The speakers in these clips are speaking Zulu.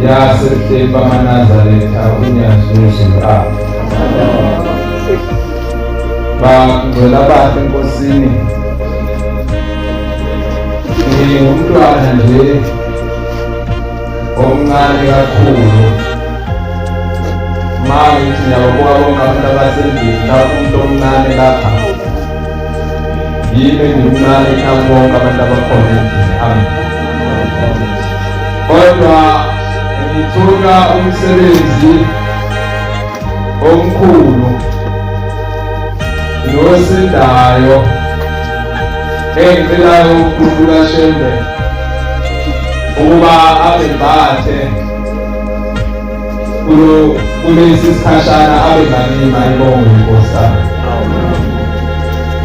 yaseThemba amaNazaretha uNyazuzi bangcwele abahle enkosini. Ngingumntwana nje omncane kakhulu manje ngithi ngiyababuka bonke abantu abasendlini lapho umuntu omncane lapha yimi ngimncane kunabo bonke abantu abakhona endlini. Kodwa ngithola umsebenzi omkhulu nosindayo engicelayo uNkulunkulu kaShembe ukuba abembathe kulesi sikhashana abe nganima ibonge inkosana.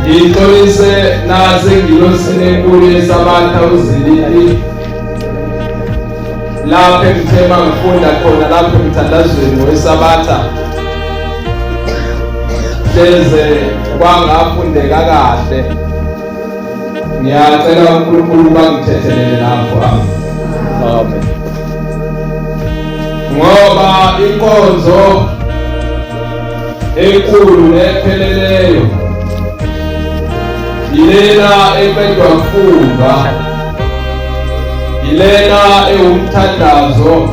Ngixolise nasengilosini enkulu yeSabatha uZilili lapho engithema ngifunda khona lapho emthandazweni weSabatha hleze kwangafundeka kahle. Ngiyacela uNkulunkulu bangithethelele lapho. Amen. Ngoba inkonzo enkulu nepheleleyo ilena eqedwa kufundwa, ilena ewumthandazo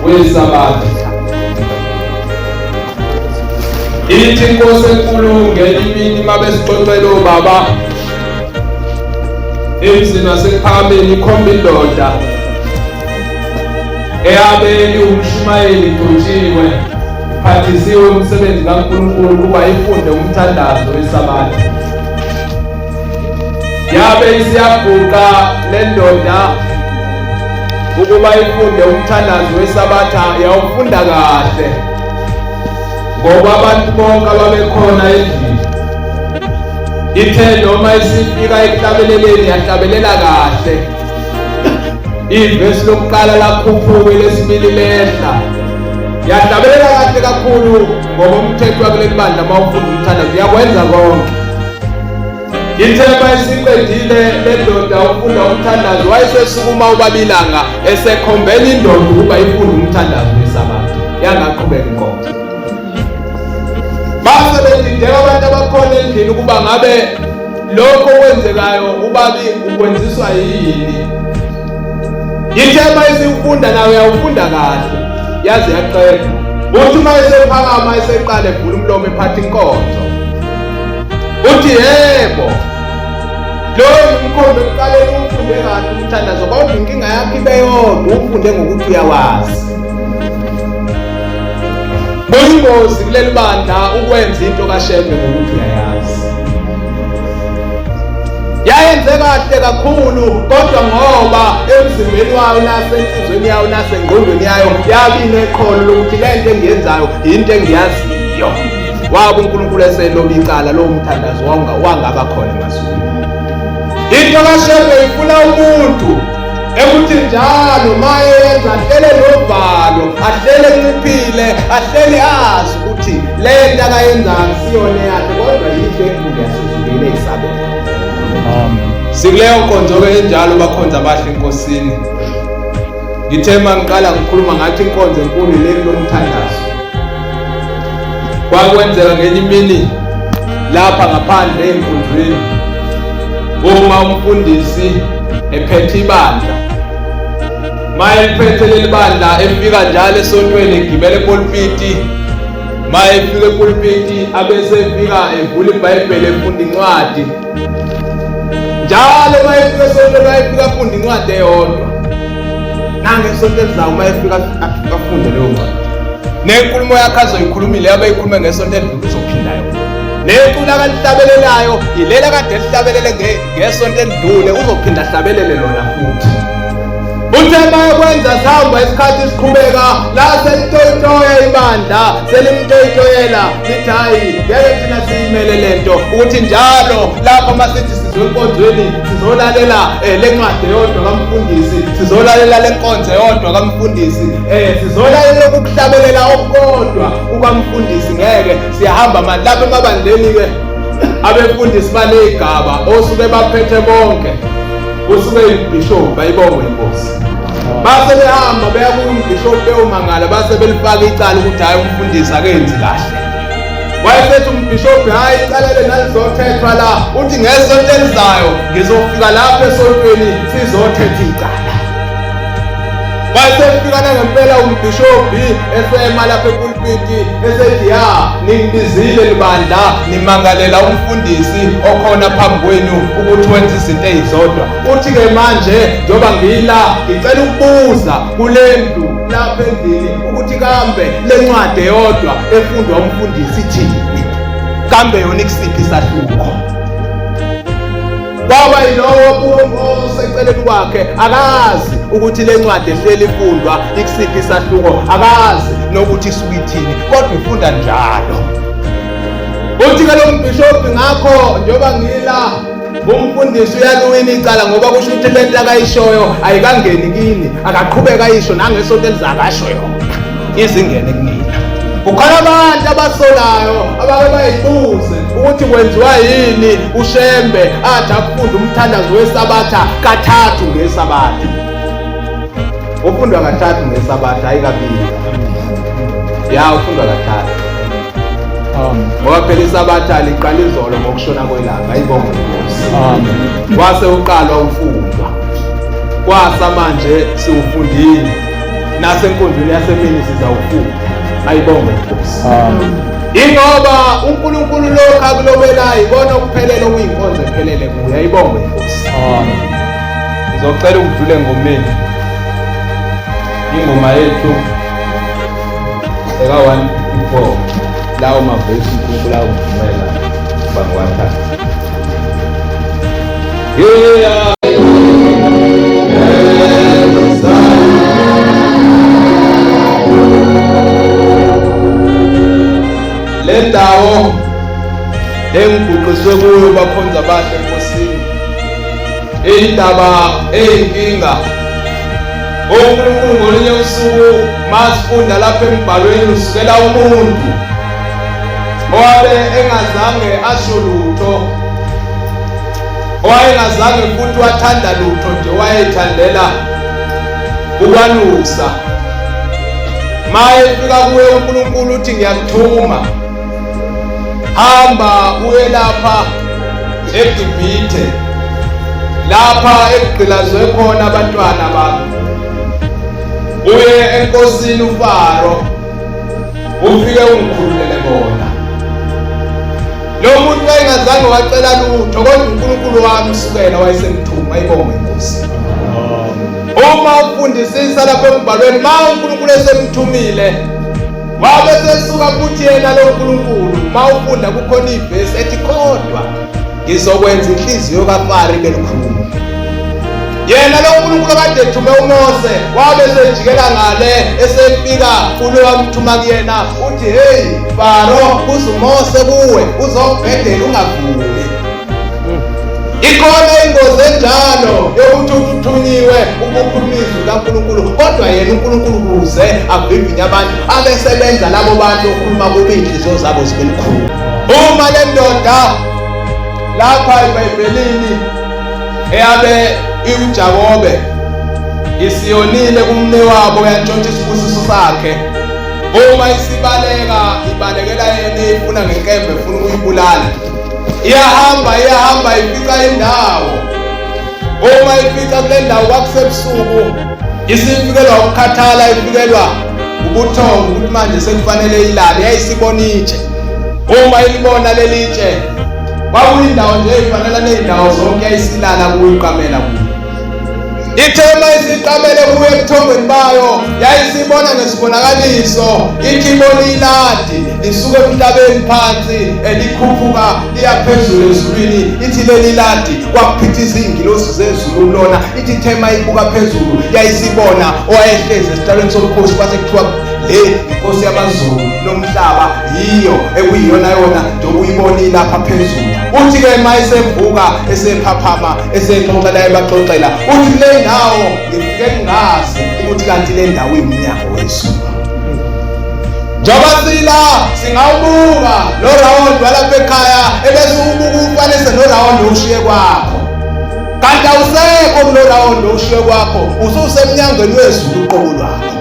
weSabatha. Ithi inkosi enkulu ngelimini mabesixoxela obaba emzini wasePhakameni ikhomba indoda eyabe iwumshumayeli igcotshiwe iphathisiwe umsebenzi kaNkulunkulu ukuba ifunde umthandazo weSabatha. Yabe isiyaguqa le ndoda ukuba ifunde umthandazo weSabatha, yawufunda kahle ngoba abantu bonke ababekhona endlini. Ithe noma isifika ekuhlabeleleni yahlabelela kahle. Ivesi lokuqala lakhuphuka lesibili lehla yahlabelela kahle kakhulu ngoba umthetho wakuleli bandla mawufunda umthandazo uyakwenza konke. Ithemba isiqedile le ndoda ufunda umthandazo wayesesukuma ubabilanga esekhombela indoda ukuba ifunde umthandazo weSabatha. Yangaqhubeka inkonzo. Base bedideka abantu abakhona endlini ukuba ngabe lokho okwenzekayo ubabi ukwenziswa yini. Ithemba isifunda nawe uyawufunda kahle yaze yaqeda. Uthi uma esephakama eseqala evula umlomo ephatha inkonzo uthi yebo loyo umkhombe ekuqaleni ufunde kahle umthandazo kodwa inkinga yakho ibe yodwa ufunde ngokuthi uyawazi. Kuyingozi kuleli bandla ukwenza into kaShembe ngokuthi uyayazi. Yayenze kahle kakhulu kodwa ngoba emzimbeni wayo nasenhlizweni yayo nasengqondweni yayo yabile iqholo lokuthi lento engiyenzayo into engiyaziyo. Waba uNkulunkulu eseloba icala lo mthandazo wangaba khona emazweni. Into kaShembe ifuna umuntu ekuthi njalo maye yenza ahlele novalo, ahlele enciphile, ahlele azi ukuthi lento akayenzayo siyone yakhe kodwa yinto enkulu yasezulwini eyisabela. Amen. Sikuleyo nkonzo ke njalo bakhonza abahle enkosini. Ngithema ngiqala ngikhuluma ngathi inkonzo enkulu leli lomthandazo. Kwakwenzeka ngenye imini lapha ngaphandle enkundleni uma umfundisi ephethe ibandla. Maye ephethe leli bandla efika njalo esontweni egibele epulpiti. Maye efika epulpiti abese efika evula iBhayibheli efunda incwadi. Njalo maye efika esontweni ayefika afunda incwadi eyodwa. Nange esontweni zawo maye efika afunde leyo ncwadi. Nenkulumo yakhe azoyikhulumile yabe ikhulume ngesonto edlule uzophinda yona. Neculo akalihlabelelayo ilela kade lihlabelele ngesonto edlule uzophinda ahlabelele lona futhi. Uthemba yakwenza sihamba isikhathi siqhubeka la selitoyitoya ibandla selimtoyitoyela lithi hayi ngeke thina siyimele lento ukuthi njalo lapho masithi sizonkonzweni sizolalela lencwadi yodwa kaMfundisi, sizolalela lenkonzo yodwa kaMfundisi, sizolalela ukuhlabelela okukodwa kukaMfundisi. Ngeke siyahamba manje lapho emabandleni ke abefundisi banezigaba osuke baphethe bonke usuke ibishop bayibonge inkosi. base behamba beya kumbishop beyomangala base belifaka icala ukuthi hayi umfundisi akenzi kahle. Wayesethi umbishop hayi icala lenalizothethwa la uthi ngesonto elizayo ngizofika lapha esontweni sizothetha icala. Wasefika ngempela umbishophi esema lapha epulpiti esethi ya ningibizile libandla nimangalela umfundisi okhona phambi kwenu ukuthi wenze izinto ezizodwa. Uthi ke manje njoba ngila ngicela ukubuza kulendlu lapha endlini ukuthi kambe lencwadi eyodwa efundwa umfundisi ithini, kambe yona ikusiphi isahluko. Baba yilowo oseceleni kwakhe akazi ukuthi lencwadi ehleli ifundwa ikusiphi isahluko, akazi nokuthi isukwithini kodwa ifunda njalo. Uthi ke lo mbishophi ngakho njoba ngila umfundisi uyaluwina icala ngoba kusho ukuthi lento akayishoyo ayikangeni kini, akaqhubeka ayisho nangesonto elizakasho yona izingene kunina. Kukhona abantu abasolayo abake bayibuze ukuthi kwenziwa yini uShembe athi afunda umthandazo wesabatha kathathu ngesabatha. Ufundwa kathathu ngesabatha hayi kabili. Ya ufundwa kathathu. Ngoba phela isabatha liqala izolo ngokushona kwelanga ayibonge Inkosi. Kwase uqalwa ufundwa. Kwasa manje siwufundile. Nasenkundleni yasemini sizawufunda. Ayibonge Inkosi. Ingoba uNkulunkulu lokho akulobelayo ibona ukuphelela okuyinkonzo ephelele kuye. Ayibonge Inkosi. Ngizocela ukudlule ngomeni. Ingoma yethu eka 154 lawo mavesi uNkulunkulu awuvumela bangwathatha. Yeah. Lendawo engiguqiswe kuyo bakhonza bahle enkosini indaba eyinkinga uNkulunkulu ngolinye usuku masifunda lapha embhalweni usukela umuntu owabe engazange asho lutho, owayengazange futhi wathanda lutho nje, wayethandela ukwanusa. Maye fika kuye uNkulunkulu uthi ngiyakuthuma, hamba uye lapha eGibhithe, lapha ekugqilazwe khona abantwana bami. Uye enkosini uFaro, ufike ungikhululele bona. Lo muntu wayengazange wacela lutho kodwa uNkulunkulu wamsukela wayesemthuma. Ayibonge Inkosi. Uma ufundisisa lapha embhalweni ma uNkulunkulu esemthumile wabe sesuka futhi yena lo uNkulunkulu ma ufunda kukhona ivesi ethi kodwa ngizokwenza inhliziyo kaFaro ibe lukhulu. Yena lo uNkulunkulu kade ethume uMose wabe sejikela ngale esefika kulo wamthuma kuyena uthi hey Faro kuze uMose kuwe uzobhedela ungavuli. Ikhona ingozi enjalo yokuthi uthunyiwe ukukhulumisa kaNkulunkulu kodwa yena uNkulunkulu kuze avivinye abantu abesebenza labo bantu okhuluma kubi inhliziyo zabo zibe lukhulu. Uma le ndoda lapha eBhayibhelini eyabe iuJakobe isiyonile kumnewabo yantshontsha isibusiso sakhe, uma isibaleka ibalekela yena ifuna ngenkembe ifuna ukuyibulala, iyahamba ifika indawo. Uma ifika kule ndawo kwakusebusuku isifikelwa ukukhathala, ifikelwa ubuthongo ukuthi manje sekufanele ilale. Yayisibona itshe, uma ilibona lelitshe kwakuyindawo nje efanele nezindawo zonke yayisilala kuyiqamela kuyo. Ithema isiqamele kuye ebuthongweni bayo yayisibona ngesibonakaliso, ithi ibona iladi lisuke emhlabeni phansi elikhuphuka liya phezulu ezulwini. Ithi leli ladi kwakuphithiza izingilosi zezulu lona. Ithi ithema ibuka phezulu yayisibona owayehlezi esihlalweni sobukhosi kwase kuthiwa le inkosi yamazulu nomhlaba yiyo ekuyiyona yona njengoba uyibonile lapha phezulu. Uthi ke mayisevuka esephaphama esexoxela ebaxoxela uthi le ndawo ngifike ngazi ukuthi kanti le ndawo imnyango wezulu. Njoba sila singawubuka lo round walapha ekhaya ebese ubuka ufanise no round oshiye kwakho. kanti awusekho kulowo ndo ushiye kwakho ususemnyangweni wezulu uqobo lwakho.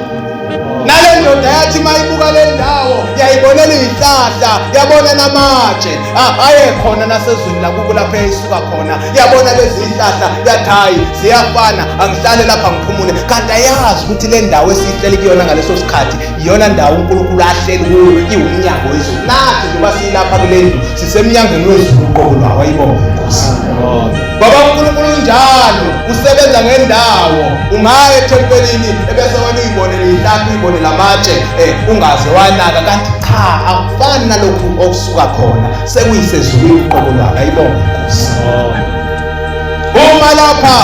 Nale ndoda yathi mayibuka le ndawo yayibonela izihlahla yabona namatshe ayekhona nasezweni lakubo lapha eyisuka khona yabona lezi zihlahla yathi hayi ziyafana angihlale lapha ngiphumule. Kanti ayazi ukuthi le ndawo esihleli kuyona ngaleso sikhathi iyona ndawo uNkulunkulu ahleli kuyo iwumnyango wezulu. Nathi njengoba silapha kule ndlu sisemnyangweni wezulu uqobo lwawo. Ayibonge Nkosi. Baba uNkulunkulu njalo usebenza ngendawo. Ungaya ethempelini ebese wena uyibonele izihlahla uyibonele lamatshe ungaze wanaka. Kanti cha akufani nalokhu okusuka khona sekuyisezulwini uqobo lwakho. Ayibonge Nkosi. Uma lapha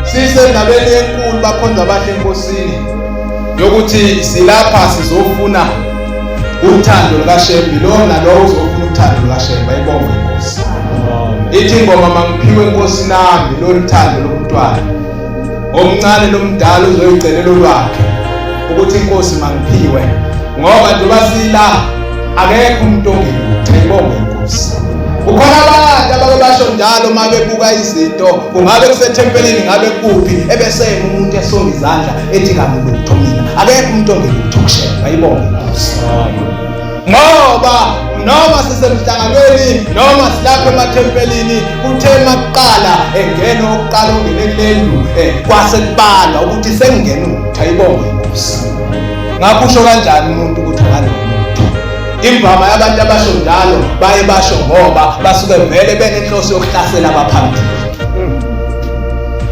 sisendabeni enkulu bakhonza abahle enkosini yokuthi silapha sizofuna uthando lukaShembe. Lona lo uzofuna uthando lukaShembe. Ayibonge Nkosi. Ithi ingoma mangiphiwe Nkosi nami loluthando lomntwana omncane lomdala uzoyicelela lwakhe ukuthi Inkosi mangiphiwe ngoba njengoba sila akekho umuntu ongelutho. Ayibonge Nkosi. Ukhona abantu abake basho njalo uma bebuka izinto kungabe kusethempelini ngabe kuphi ebese umuntu esonga izandla ethi kamlutho mina akekho umuntu ongelutho kuShembe. Ayibonge Nkosi. Ngoba noma sisemhlanganweni noma silapha emathempelini kuthe makuqala engena oqala ongene kulendlu kwase kubalwa ukuthi sengena umuntu. Ayibonge Nkosi. Ngakusho kanjani umuntu ukuthi akanomuntu? Imvama yabantu abasho njalo baye basho ngoba basuke vele benenhloso yokuhlasela abaphambili.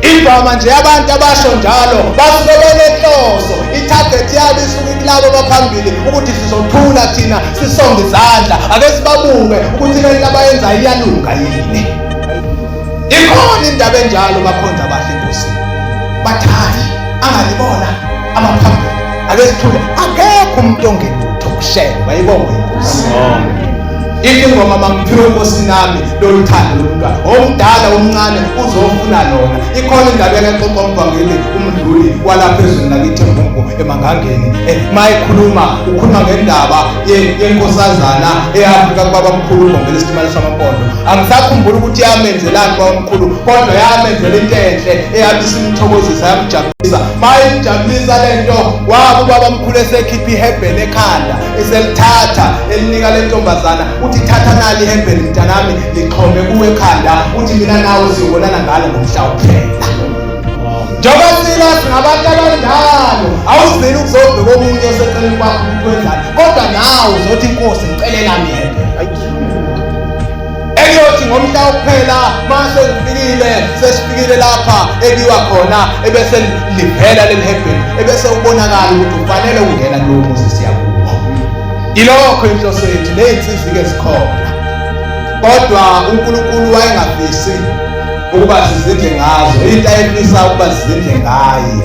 Imvama nje abantu abasho njalo basuke benenhloso itarget yabo isuke kulabo abaphambili ukuthi sizothula thina sisonge izandla ake sibabuke ukuthi lento abayenza iyalunga yini. Ikhona indaba enjalo bakhonza abahle enkosini bathathi angalibona abaphambili ake sithule akekho umuntu ongelutho kuShembe. Ayibonge Nkosi. Ingoma mangiphiwe Nkosi nami loluthando lomntwana omdala omncane uzofuna lona. Ikhona indaba exoxa umvangeli umdluli walapha ezweni lakithi eMgungu eMangangeni mayikhuluma ukhuluma ngendaba yenkosazana eyafika kubabamkhulu uMongela isitimela samampondo. Angisakhumbula ukuthi yamenzelani babamkhulu kodwa yamenzela into enhle eyabisa imthokozisa yamjabulisa. Mayimjabulisa lento wabo babamkhulu esekhipha ihebheni ekhanda eselithatha elinika le ntombazana uthi thatha nali ihebheni mntanami lixhome kuwe ekhanda uthi mina nawe siyobonana ngalo ngomhla wokuphela. Njengoba sila singabantu abanjalo awuzeli ukuzobheka omunye oseceleni kwakho ukuthi wenzani kodwa nawe uzothi Inkosi ngicelela ihebheni. Eyothi ngomhla wokuphela mase sesifikile lapha eliwa khona ebese livela leli hebheni ebese ubonakala ukuthi ufanele ungena kulowo muzi siyakubo. Ilokho inhloso yethu lezinsizike zikhona kodwa uNkulunkulu wayengafisi ukuba sizindle ngazo into ayefisa ukuba sizindle ngaye.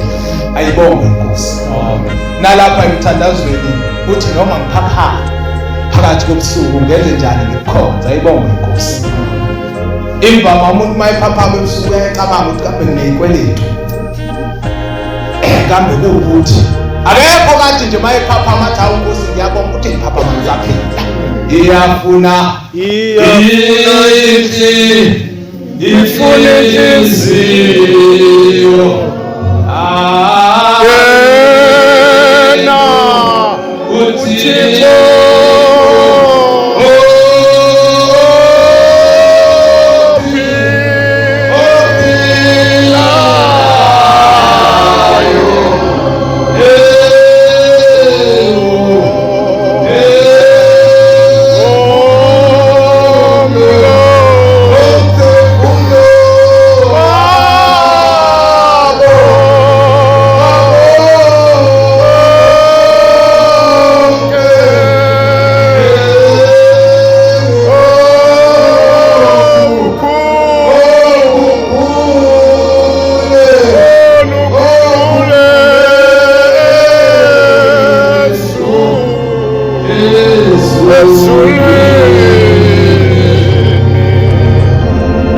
Ayibonge Nkosi. Nalapha emthandazweni uthi noma ngiphaphama phakathi kobusuku ngenze njani ngikukhonza. Ayibonge Nkosi. Imvama umuntu mayiphaphama ebusuku uyacabanga ukuthi kambe ngineyikweletu kambe kuwukuthi akekho kanti nje mayiphaphama athi hawu Nkosi ngiyabonga ukuthi ngiphaphama ngizaphila. Iyafuna ifuna inhliziyo yena uThixo.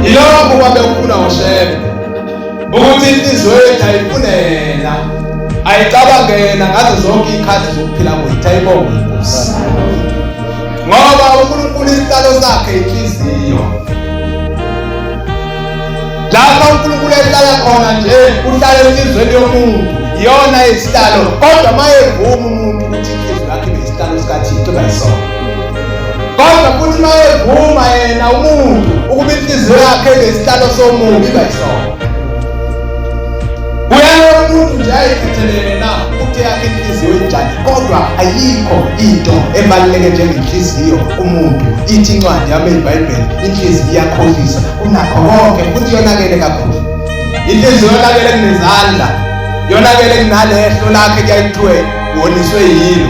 Ilokho wabekufuna uShembe ukuthi inhliziyo yethu ayifunela ayicabangela ngazo zonke izikhathi zokuphila kwethu. Ayibonge Nkosi. Ngoba uNkulunkulu isihlalo sakhe inhliziyo. Lapha uNkulunkulu ehlala khona nje uhlala enhlizweni yomuntu iyona isitalo, kodwa mayevuma umuntu ukuthi inhliziyo yakhe ibe isitalo sikaThixo bayisona. Kodwa futhi mayevuma yena umuntu ukuba inhliziyo yakhe ibe isitalo somuntu bayisona. Uyena umuntu nje ayikhethelele na ukuthi yakhe inhliziyo enjani, kodwa ayikho into ebaluleke njengenhliziyo kumuntu. Ithi incwadi yami eBhayibheli inhliziyo iyakholisa kunakho konke futhi yonakele kakhulu. Inhliziyo yonakele kunezandla, yonakele kunalehlo lakhe kuyayithiwe woniswe yilo,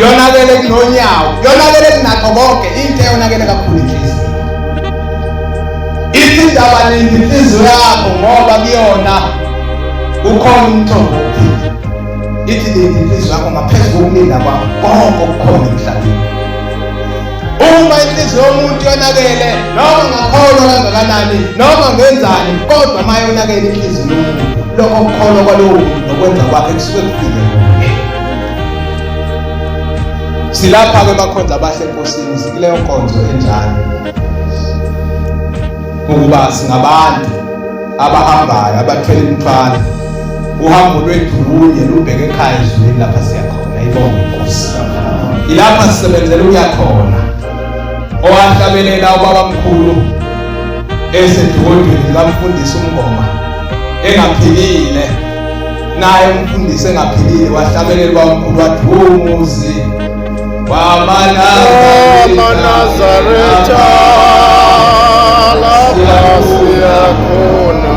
yonakele kunonyawo, yonakele kunakho konke. Into eyonakele kakhulu inhliziyo. Ithi indaba ningi inhliziyo yakho ngoba kuyona ukhona umthombo wokuphila. Ithi linda inhliziyo yakho ngaphezu kokulinda kwakho konke okukhona emhlabeni. Uma inhliziyo yomuntu yonakele, noma ngakholwa kangakanani, noma ngenzani, kodwa mayonakele inhliziyo yomuntu, lokho okukholwa kwalowo muntu nokwenza kwakhe kusuke kufike kuye. Silapha-ke bakhonza abahle enkosini, sikuleyo nkonzo enjalo ukuba singabantu abahambayo abathwele imithwalo. Uhambo lwethu lunye lubheke ekhaya ezweni lapha siyakhona. Ibonge Inkosi. Ilapha sisebenzela ukuyakhona. Owahlabelela ubabamkhulu esedolweni likamfundisi uMngoma engaphilile, naye umfundisi engaphilile wahlabelela ubabamkhulu wathi umuzi wamaNazaretha lapha siyakhona.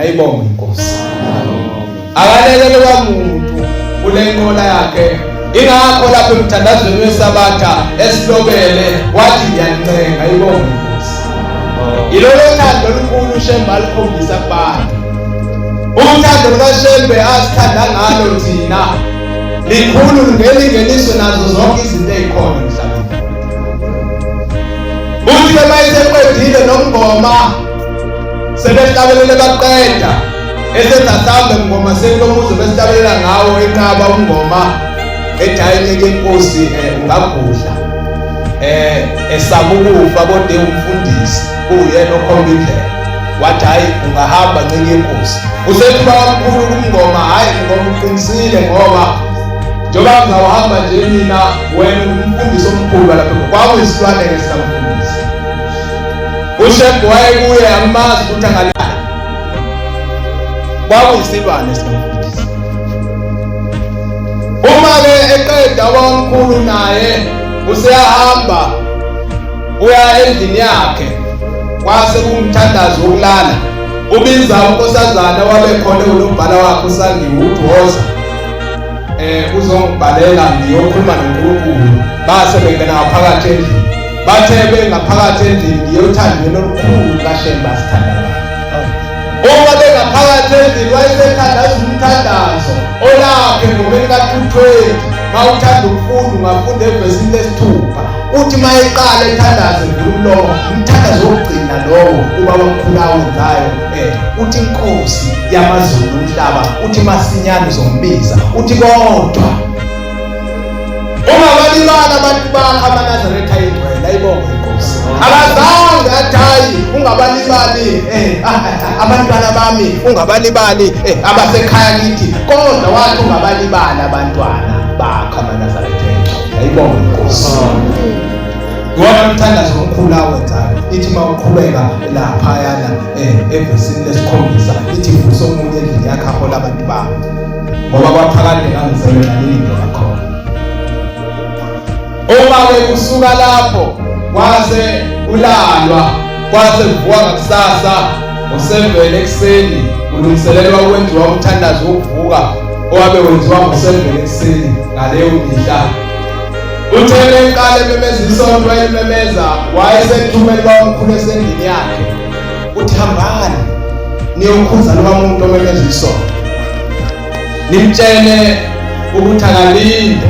Ayibonge Inkosi. Akalekelelwa muntu kule nqola yakhe. Ingakho lapho emthandazweni weSabatha esilobele wathi ngiyancenga. Ayibonge Inkosi. Ilolo thando olukhulu uShembe alikhombisa kubantu. Uthando lukaShembe asithanda ngalo thina likhulu ngelingeniswe nazo zonke izinto ezikhona emhlabeni. Uthi mayiseqedile noMngoma sebehlabelele baqeda esezasambe Mngoma sekulomuzi besihlabelela ngawo eNqaba uMngoma ejayele keNkosi ungagudla esabukufa kodwa umfundisi uyena okhomba indlela wathi hayi ungahamba ncike eNkosi usethuba kakhulu kuMngoma. Hayi Mngoma uqinisile ngoba njengoba ngizawuhamba nje mina wena umfundisi omkhulu lapho kwakuyisilwane ngesamfundisi. uShembe wayekuye amazi ukuthi angalala kwakuyisilwane sikamfundisi. Uma-ke eqeda wamkhulu naye useyahamba uya endlini yakhe kwase kumthandazo wokulala ubiza unkosazana wabekhona unombhala wakhe uSandiwe uDwoza uzongibhalela ngiyokhuluma noNkulunkulu. Base bengena phakathi endlini, bathe bengaphakathi endlini ngiyothandweni olukhulu kaShemba sithandana. Uma bengaphakathi endlini wayesethandaza umthandazo olaphe ngomeni ka-220 mawuthanda ukufunda ungafunda evesini lesithupha. Uthi mayeqala ethandaze ngomlomo umthandazo wokugcina lowo ubaba omkhulu awenzayo uthi inkosi yamazulu umhlaba uthi masinyane uzombiza uthi kodwa ungabalibala abantu bakho amaNazaretha ayingcwele ayibonge inkosi. Akazange athayi ungabalibali abantwana bami ungabalibali abasekhaya kithi kodwa wathi ungabalibali abantwana bakho amaNazaretha ayingcwele ayibonge inkosi. Wona umthandazo omkhulu awenzayo ithi mawuqhubeka laphayana evesini lesikhombisa ithi vusa omunye endlini yakhe ahola abantu bakho ngoba kwaphakade ngangisebenza lindo lakhona. Uma-ke kusuka lapho kwase ulalwa kwase kuvuka ngakusasa ngo-7 ekuseni kulungiselelwa ukwenziwa umthandazo wokuvuka owabe wenziwa ngo-7 ekuseni ngaleyo mihla. Uthe eqale memeza isonto wayelimemeza wayesethumela kwamkhulu esendlini yakhe uthi hambani niyokhuza loba muntu omemeza isonto nimtshele ukuthi akalinde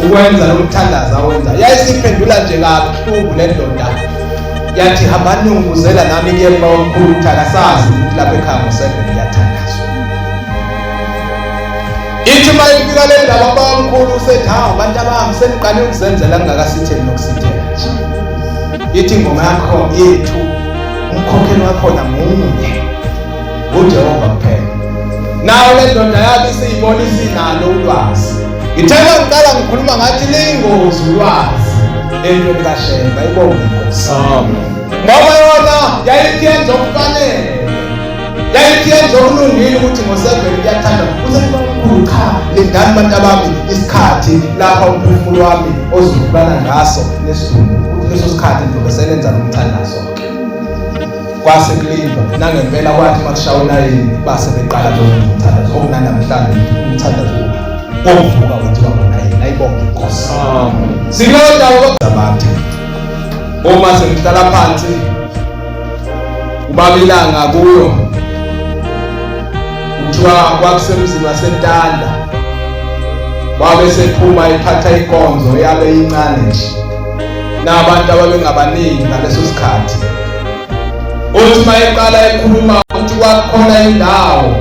ukwenza lo mthandazo awenza. Yayisiphendula nje kabuhlungu le ndoda yathi hambani niyongibuzela nami kuye kwamkhulu ukuthi akasazi ukuthi lapha ekhaya ngo-7 kuyathandazwa. Ithi mayifika le ndaba kwamkhulu usethi hawu bantu abami seniqale ukuzenzela ngingakasitheli nokusithela nje. Ithi ingoma yakho yethu umkhokheli wakhona munye uJehova kuphela. Nawo le ndoda yathi siyibona isinalo ulwazi. Ngithela ngiqala ngikhuluma ngathi liyingozi ulwazi entweni kaShemba ayibonge inkosi. Ngoba yona yayithi yenza okufanele, yayithi yenza okulungile ukuthi ngo-7 kuyathanda usekhulu cha lindani bantu abami isikhathi lapha umphefumulo wami ozulana ngaso nesizungu ukuthi leso sikhathi ndobe selenza nomthandazo. Kwase kulindwa nangempela kwathi makushawona yini base beqala lo mthandazo okunanamhlanje umthandazo ovuka wenziwa ngona yena ayibonge inkosi. Siloda abantu uma sengihlala phansi ubabilanga kuyo kuthiwa kwakusemzini waseNtanda wabe sephuma iphatha inkonzo yabe incane nje nabantu ababengabaningi ngaleso sikhathi. Uthi mayeqala ekhuluma ukuthi kwakhona indawo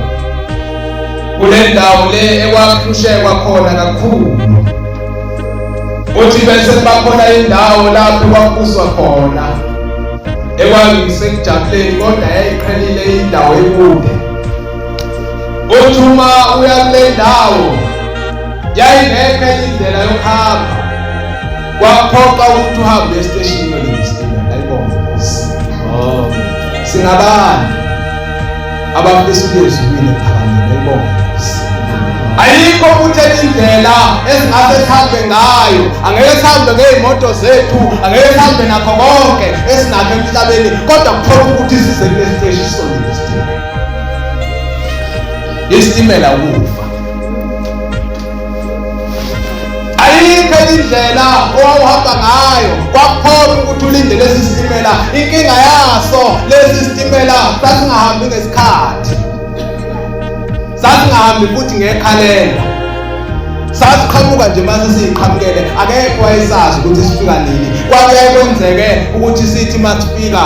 kule ndawo le ekwahlushekwa khona kakhulu. Uthi bese bakhona indawo lapho kwakuzwa khona ekwayisekujabuleni kodwa yayiqhelile indawo ekude. Uthi uma uya kule ndawo yayingekho indlela yokuhamba kwaphoqa ukuthi uhambe esiteshini yesitimela ayibonge inkosi. Singabani abafisa ukuyezwini ephakameni ayibonge inkosi. Ayikho ukuthi indlela esingase sihambe ngayo, angeke sihambe ngezimoto zethu, angeke sihambe nakho konke esinakho emhlabeni kodwa kuphoqa ukuthi size kule siteshi sonke isitimela ukufa. Ayikho indlela owawuhamba ngayo kwaphoqa ukuthi ulinde lesi sitimela. Inkinga yaso lesi sitimela sasingahambi ngesikhathi, sasingahambi futhi ngekhalenda, sasiqhamuka nje mase siyiqhamukele akekho wayesazi ukuthi sifika nini. Kwakuye kwenzeke ukuthi sithi masifika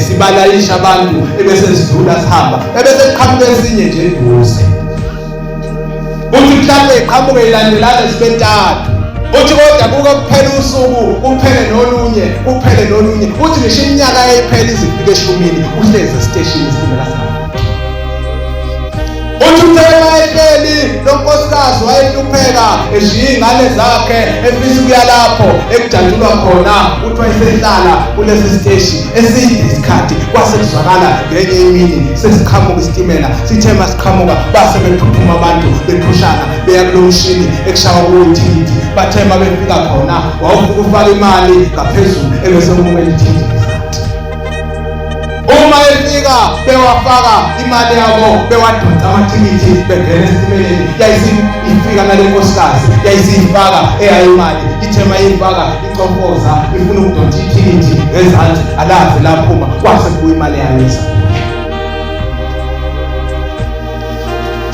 sibalayisha abantu ebese sidlula sihamba ebese siqhamuke esinye nje eduze. Uthi mhlawumbe iqhamuke ilandelana sibe 3. Uthi kodwa kuke kuphela usuku kuphele nolunye uthi ngisho iminyaka yayiphela izifike 10 uhleze esiteshini isitimela sihamba. Uthi uthema ehleli lo nkosikazi wayehlupheka eshiya ingane zakhe efisa ukuya lapho ekujatshulwa khona. Uthi wayesehlala kulesi siteshi eside isikhathi kwase kuzwakala ngenye imini sesiqhamuka isitimela. Sithe masiqhamuka base bephuphuma abantu bephushana beya kulo mshini ekushawa kuwo ithikithi. Bathe ma befika khona wawuvuka ufaka imali ngaphezulu ebese umukela ithikithi. Uma efika bewafaka imali yabo bewadonsa amathikithi bengena esitimeleni ifika nale nkosikazi yayisifaka eyayimali ithema yifaka icofoza ifuna ukudonsa ithikithi ezansi alazi laphuma kwase kuyi imali yayisa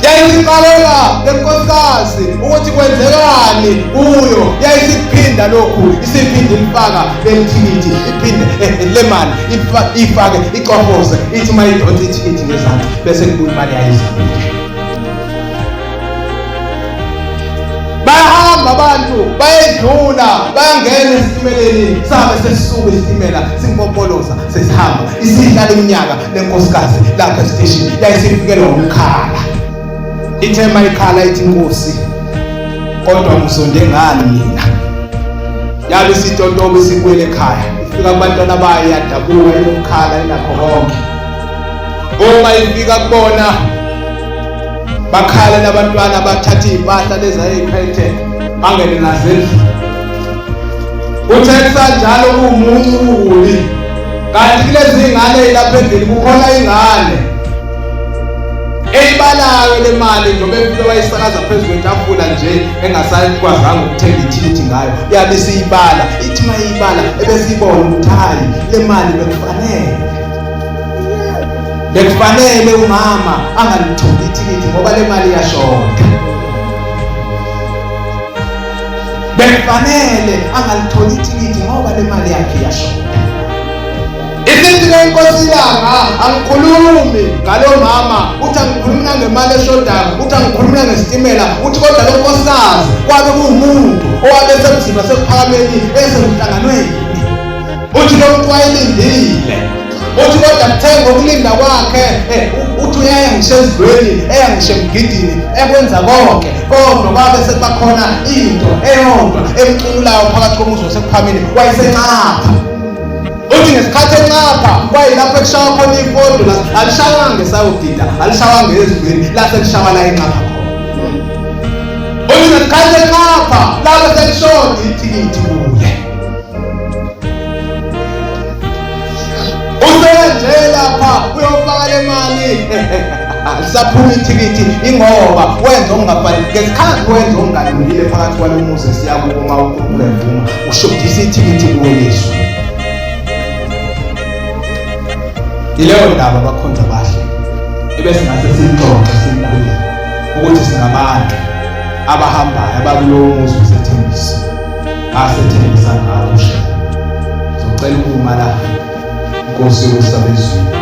yayisiqalela lenkosikazi ukuthi kwenzekani kuyo yayisiphinda lokhu isiphinde ifaka lelithikithi iphinde le mali ifake icofoze ithi mayidonsa ithikithi ngezansi bese kuyi imali yayisa bahamba abantu bayedlula bayangena esitimeleni sabe sesisuka isitimela simpompoloza sesihamba isihlala iminyaka lenkosikazi lapha estation yayisifikelwa umkhala ithema ikhala ithi Nkosi kodwa ngisonde ngani mina yabe sitotobe sikwele ekhaya ifika abantwana bayo yadabuka inomkhala inakho konke uma ifika kubona bakhala nabantwana bathatha impahla lezi ayiphethe bangene nazo endlini uthe kanjalo kuumunculi kanti kulezi ingane lapha endlini kukhona ingane eyibalayo le mali njengoba efike wayisakaza phezu kwetafula nje engasakwazanga ukuthenga ithikithi ngayo yabe siyibala ithi mayibala ebesiyibona ukuthi hayi le mali bekufanele umama angalitholi ithikithi ngoba le mali iyashonda bekufanele angalitholi ithikithi ngoba le mali yakhe iyashonda isithi lenkosi yanga angikhulumi ngalo mama uthi angikhulumela ngemali eshodayo uthi angikhulumela ngesitimela uthi kodwa lo nkosikazi kwabe kuwumuntu owabe semzimba sekuphakameni esemhlanganweni uthi lo muntu wayelindile uthi kodwa kuthenga ukulinda kwakhe uthi uyaya ngisho ezidweni eyangisho emgidini ekwenza konke kodwa kwabe sekubakhona into eyodwa emcunulayo phakathi komuzi wasekuphameni wayesencapha uthi ngesikhathi encapha kwayilapho ekushaya khona ifondo la alishayanga ngesawudida alishayanga ezidweni la sekushawa la encapha khona uthi ngesikhathi encapha lapho sekushoda ithikithi kuye usenje lapha uyofaka le mali saphuma ithikithi ingoba wenza ongafanele ngesikhathi wenza ongalungile phakathi kwalomuzi siyakubo uma uNkulunkulu evuma ushodisa ithikithi kuwe Yesu ileyo ndaba bakhonza bahle ebese ngase siyixoxe simkhulu ukuthi singabantu abahambayo abakulowo muzi usethembisa asethembisa ngawo usho socela ukuma la Nkosi yosabezweni